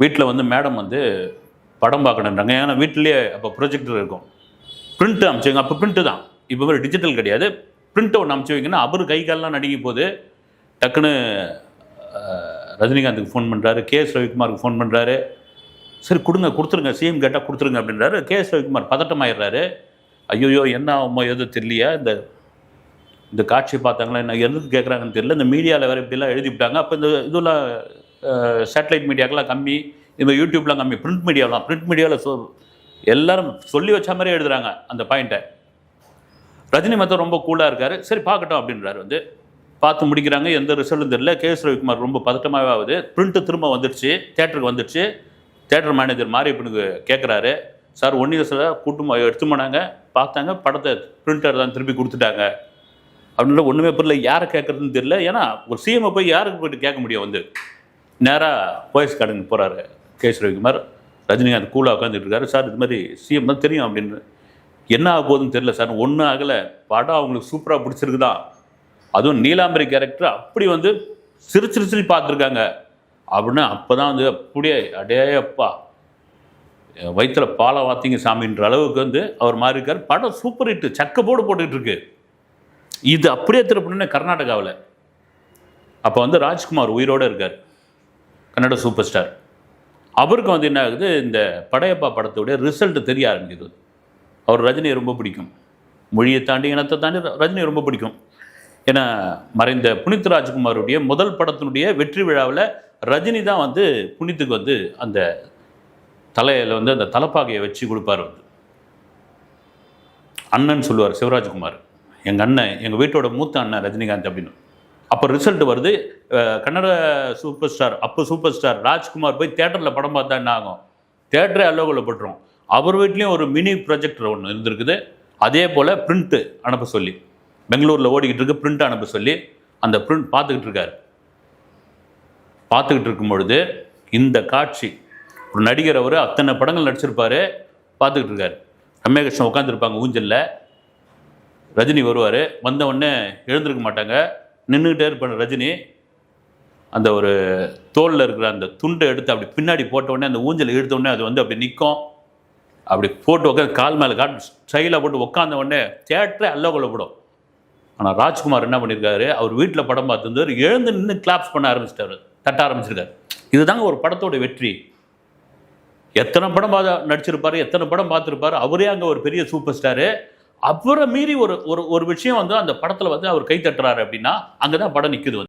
வீட்டில் வந்து மேடம் வந்து படம் பார்க்கணுன்றாங்க. ஏன்னா வீட்டிலேயே அப்போ ப்ரொஜெக்டர் இருக்கும். பிரிண்ட் அனுப்பிச்சு வைங்க. அப்போ பிரிண்ட்டு தான். இப்போ டிஜிட்டல் கிடையாது. பிரிண்ட் ஒன்று அனுப்பிச்சு வைங்கன்னா அவர் கை காலெலாம் நடுங்கி போகுது. டக்குன்னு ரஜினிகாந்துக்கு ஃபோன் பண்ணுறாரு, கேஎஸ் ரவிக்குமாருக்கு ஃபோன் பண்ணுறாரு. சரி கொடுங்க, கொடுத்துருங்க, சிஎம் கேட்டால் கொடுத்துருங்க அப்படின்றாரு. கேஎஸ் ரவிக்குமார் பதட்டமாயிடுறாரு. ஐயோயோ என்ன ஆகுமோ எதுவும் தெரியலையா, இந்த காட்சி பார்த்தாங்களா, என்ன எதுக்கு கேட்குறாங்கன்னு தெரியல. இந்த மீடியாவில் வேறு இப்படிலாம் எழுதிவிட்டாங்க. அப்போ இந்த இதெல்லாம் சேட்டலைட் மீடியாக்கெல்லாம் கம்மி, இந்த யூடியூப்லாம் கம்மி, பிரிண்ட் மீடியாவில் எல்லாரும் சொல்லி வச்ச மாதிரி எழுதுகிறாங்க அந்த பாயிண்ட்டை. ரஜினி மொத்தம் ரொம்ப கூலாக இருக்கார். சரி பார்க்கட்டும் அப்படின்றாரு. வந்து பார்த்து முடிக்கிறாங்க. எந்த ரிசல்ட்டும் தெரியல. கேஎஸ் ரவிக்குமார் ரொம்ப பதட்டமாகவே ஆகுது. பிரிண்ட்டு திரும்ப வந்துடுச்சு, தேட்டருக்கு வந்துடுச்சு. தேட்டர் மேனேஜர் மாரியப்பனுக்கு கேட்குறாரு, சார் ஒன்றிய சார் கூட்டம் எடுத்து போனாங்க, பார்த்தாங்க, படத்தை பிரிண்டர் தான் திருப்பி கொடுத்துட்டாங்க அப்படின்ற. ஒன்றுமே புரியல, யாரை கேட்குறதுன்னு தெரியல. ஏன்னா ஒரு சிஎம்ஐ போய் யாருக்கு போய்ட்டு கேட்க முடியும். வந்து நேராக போயஸ் கார்டனுக்கு போகிறாரு கேஎஸ் ரவிக்குமார். ரஜினிகாந்த் கூலாக உட்காந்துட்டு இருக்காரு. சார் இது மாதிரி சிஎம் தான் தெரியும் அப்படின்னு. என்ன ஆக போகுதுன்னு தெரியல சார். ஒன்றும் ஆகலை, படம் அவங்களுக்கு சூப்பராக பிடிச்சிருக்குதான். அதுவும் நீலாம்பரி கேரக்டர் அப்படி வந்து சிரிச்சு பார்த்துருக்காங்க அப்படின்னு. அப்போ தான் வந்து அப்படியே அடேப்பா வயிற்றில் பாலை வாத்திங்க சாமின்ற அளவுக்கு வந்து அவர் மாறி இருக்கார். படம் சூப்பர் ஹிட்டு, சக்க போட்டுக்கிட்டு இருக்கு. இது அப்படியே திருப்பினே கர்நாடகாவில். அப்போ வந்து ராஜ்குமார் உயிரோடு இருக்கார், கன்னட சூப்பர் ஸ்டார். அவருக்கு வந்து என்ன ஆகுது, இந்த படையப்பா படத்துடைய ரிசல்ட் தெரிய ஆரம்பிக்குது. அவர் ரஜினியை ரொம்ப பிடிக்கும், மொழியை தாண்டி இனத்தை தாண்டி ரஜினியை ரொம்ப பிடிக்கும். ஏன்னா மறைந்த புனித் ராஜ்குமாருடைய முதல் படத்தினுடைய வெற்றி விழாவில் ரஜினி தான் வந்து புனித்துக்கு வந்து அந்த தலையில் வந்து அந்த தலைப்பாகையை வச்சு கொடுப்பார். வந்து அண்ணன் சொல்லுவார் சிவராஜ்குமார், எங்கள் அண்ணன், எங்கள் வீட்டோட மூத்த அண்ணன் ரஜினிகாந்த் அப்படின்னு. அப்போ ரிசல்ட் வருது. கன்னட சூப்பர் ஸ்டார், அப்போ சூப்பர் ஸ்டார் ராஜ்குமார் போய் தேட்டரில் படம் பார்த்தா என்ன ஆகும், தேட்டரே அல்லோகலப்பட்டுரும். அவர் வீட்லேயும் ஒரு மினி ப்ரொஜெக்டர் ஒன்று இருந்திருக்குது. அதே போல் பிரிண்ட்டு அனுப்ப சொல்லி, பெங்களூரில் ஓடிக்கிட்டு இருக்கு, பிரிண்ட் அனுப்ப சொல்லி அந்த பிரிண்ட் பார்த்துக்கிட்டு இருக்கார். பார்த்துக்கிட்டு இருக்கும் பொழுது இந்த காட்சி, ஒரு நடிகர் அவர் அத்தனை படங்கள் நடிச்சிருப்பார், பார்த்துக்கிட்டு இருக்கார். ரம்யகிருஷ்ணன் உட்காந்துருப்பாங்க ஊஞ்சலில், ரஜினி வருவார். வந்த உடனே எழுந்திருக்க மாட்டாங்க, நின்றுக்கிட்டே இருப்பாங்க. ரஜினி அந்த ஒரு தோளில் இருக்கிற அந்த துண்டை எடுத்து அப்படி பின்னாடி போட்ட உடனே அந்த ஊஞ்சல் இழுத்த உடனே அது வந்து அப்படி நிற்கும். அப்படி போட்டு உட்காந்து கால் மேலே காட்டு ஸ்டைலாக போட்டு உட்காந்த உடனே தேட்டரே அல்லோகலப்படும். ஆனால் ராஜ்குமார் என்ன பண்ணியிருக்காரு, அவர் வீட்டில் படம் பார்த்துருந்தார், எழுந்து நின்று கிளாப்ஸ் பண்ண ஆரம்பிச்சிட்டாரு, தட்ட ஆரம்பிச்சிருக்காரு. இதுதாங்க ஒரு படத்தோட வெற்றி. எத்தனை படம் நடிச்சிருப்பார், எத்தனை படம் பார்த்துருப்பார், அவரே அங்கே ஒரு பெரிய சூப்பர் ஸ்டாரு. அவரை மீறி ஒரு விஷயம் வந்து அந்த படத்தில் வந்து அவர் கை தட்டுறாரு அப்படின்னா அங்கே தான் படம் நிற்குது.